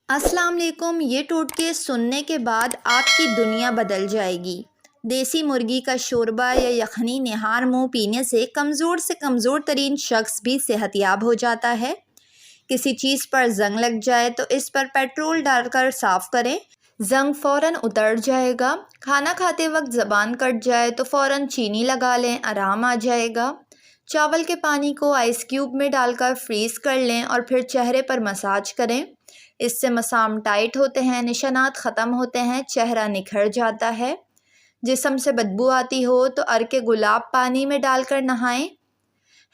अस्सलाम वालेकुम। ये टोटके सुनने के बाद आपकी दुनिया बदल जाएगी। देसी मुर्गी का शोरबा या यखनी निहार मुँह पीने से कमज़ोर तरीन शख्स भी सेहतयाब हो जाता है। किसी चीज़ पर जंग लग जाए तो इस पर पेट्रोल डालकर साफ़ करें, जंग फ़ौरन उतर जाएगा। खाना खाते वक्त ज़बान कट जाए तो फ़ौरन चीनी लगा लें, आराम आ जाएगा। चावल के पानी को आइस क्यूब में डालकर फ्रीज़ कर लें और फिर चेहरे पर मसाज करें। इससे मसाम टाइट होते हैं, निशानात ख़त्म होते हैं, चेहरा निखर जाता है। जिस्म से बदबू आती हो तो अर्के गुलाब पानी में डालकर नहाएं।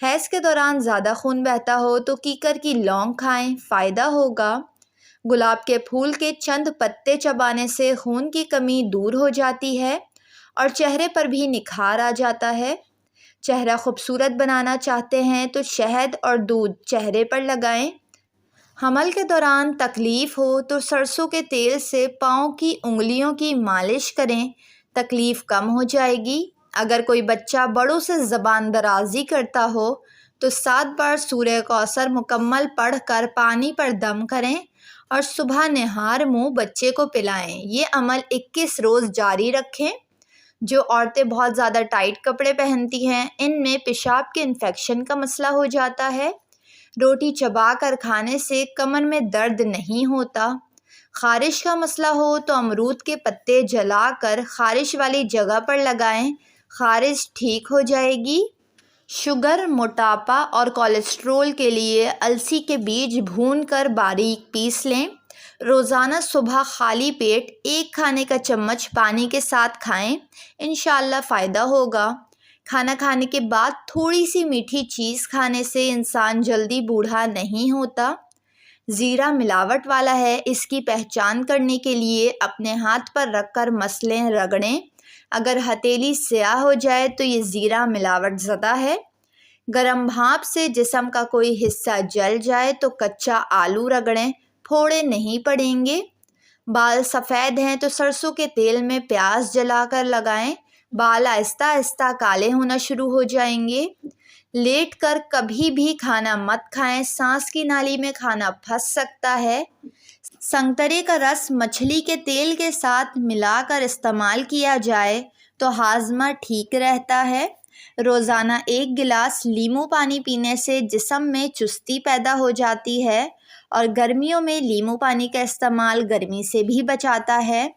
हैज़ के दौरान ज़्यादा खून बहता हो तो कीकर की लौंग खाएं, फ़ायदा होगा। गुलाब के फूल के चंद पत्ते चबाने से खून की कमी दूर हो जाती है और चेहरे पर भी निखार आ जाता है। चेहरा खूबसूरत बनाना चाहते हैं तो शहद और दूध चेहरे पर लगाएं। हमल के दौरान तकलीफ़ हो तो सरसों के तेल से पाँव की उंगलियों की मालिश करें, तकलीफ़ कम हो जाएगी। अगर कोई बच्चा बड़ों से ज़बान दराज़ी करता हो तो 7 बार सूरह कौसर मुकम्मल पढ़कर पानी पर दम करें और सुबह निहार मुँह बच्चे को पिलाएं। ये अमल 21 रोज़ जारी रखें। जो औरतें बहुत ज़्यादा टाइट कपड़े पहनती हैं, इनमें पेशाब के इन्फेक्शन का मसला हो जाता है। रोटी चबा कर खाने से कमर में दर्द नहीं होता। ख़ारिश का मसला हो तो अमरूद के पत्ते जलाकर ख़ारिश वाली जगह पर लगाएं, ख़ारिश ठीक हो जाएगी। शुगर, मोटापा और कोलेस्ट्रोल के लिए अलसी के बीज भूनकर बारीक पीस लें। रोज़ाना सुबह खाली पेट 1 खाने का चम्मच पानी के साथ खाएं, इंशाअल्लाह फ़ायदा होगा। खाना खाने के बाद थोड़ी सी मीठी चीज़ खाने से इंसान जल्दी बूढ़ा नहीं होता। ज़ीरा मिलावट वाला है, इसकी पहचान करने के लिए अपने हाथ पर रखकर मसलें रगड़ें। अगर हथेली स्याह हो जाए तो ये ज़ीरा मिलावट ज़दा है। गरम भाप से जिस्म का कोई हिस्सा जल जाए तो कच्चा आलू रगड़ें, फोड़े नहीं पड़ेंगे। बाल सफ़ेद हैं तो सरसों के तेल में प्याज जलाकर लगाएं, बाल आहिस्ता आहिस्ता काले होना शुरू हो जाएंगे। लेट कर कभी भी खाना मत खाएं, सांस की नाली में खाना फंस सकता है। संतरे का रस मछली के तेल के साथ मिलाकर इस्तेमाल किया जाए तो हाजमा ठीक रहता है। रोज़ाना 1 गिलास लीमू पानी पीने से जिस्म में चुस्ती पैदा हो जाती है और गर्मियों में लीमू पानी का इस्तेमाल गर्मी से भी बचाता है।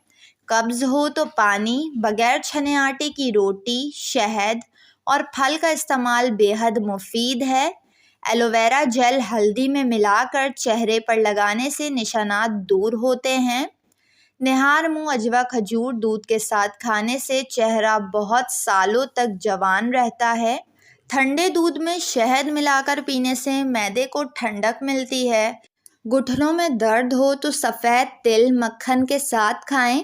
कब्ज़ हो तो पानी, बग़ैर छने आटे की रोटी, शहद और फल का इस्तेमाल बेहद मुफीद है। एलोवेरा जेल हल्दी में मिलाकर चेहरे पर लगाने से निशानात दूर होते हैं। निहार मुँह अजवा खजूर दूध के साथ खाने से चेहरा बहुत सालों तक जवान रहता है। ठंडे दूध में शहद मिलाकर पीने से मैदे को ठंडक मिलती है। घुटनों में दर्द हो तो सफ़ेद तिल मक्खन के साथ खाएं।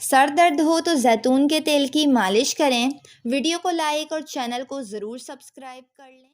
सर दर्द हो तो जैतून के तेल की मालिश करें। वीडियो को लाइक और चैनल को ज़रूर सब्सक्राइब कर लें।